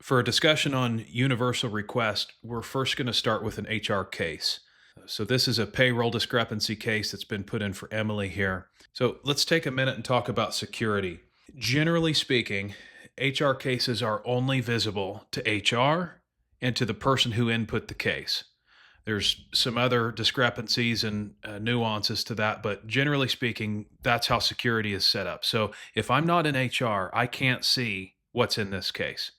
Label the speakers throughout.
Speaker 1: For a discussion on universal request, we're first going to start with an HR case. So, this is a payroll discrepancy case that's been put in for Emily here. So, let's take a minute and talk about security. Generally speaking, HR cases are only visible to HR and to the person who input the case. There's some other discrepancies and nuances to that, but generally speaking, that's how security is set up. So, if I'm not in HR, I can't see what's in this case.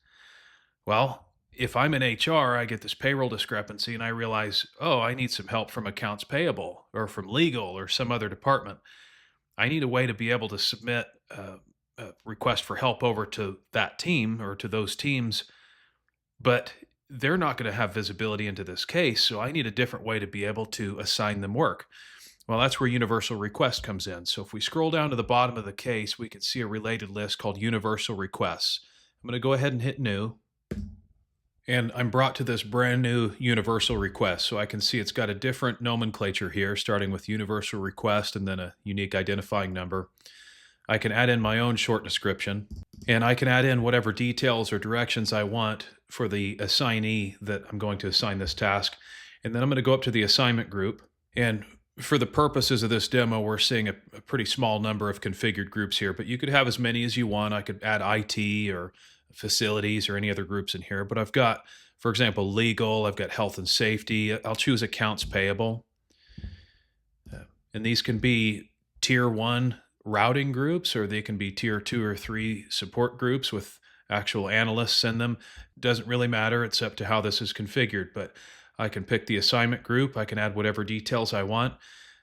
Speaker 1: Well, if I'm in HR, I get this payroll discrepancy and I realize, oh, I need some help from accounts payable or from legal or some other department. I need a way to be able to submit a request for help over to that team or to those teams, but they're not going to have visibility into this case. So I need a different way to be able to assign them work. Well, that's where universal request comes in. So if we scroll down to the bottom of the case, we can see a related list called universal requests. I'm going to go ahead and hit new. And I'm brought to this brand new universal request. So I can see it's got a different nomenclature here, starting with universal request and then a unique identifying number. I can add in my own short description, and I can add in whatever details or directions I want for the assignee that I'm going to assign this task. And then I'm going to go up to the assignment group. And for the purposes of this demo, we're seeing a pretty small number of configured groups here, but you could have as many as you want. I could add IT or facilities or any other groups in here, but I've got, for example, legal, I've got health and safety. I'll choose accounts payable. And these can be tier one routing groups, or they can be tier two or three support groups with actual analysts in them. Doesn't really matter. It's up to how this is configured, but I can pick the assignment group. I can add whatever details I want.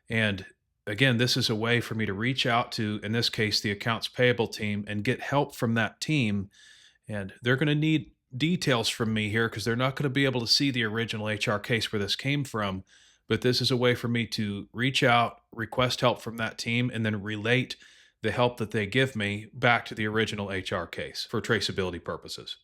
Speaker 1: And again, this is a way for me to reach out to, in this case, the accounts payable team and get help from that team. And they're going to need details from me here because they're not going to be able to see the original HR case where this came from. But this is a way for me to reach out, request help from that team, and then relate the help that they give me back to the original HR case for traceability purposes.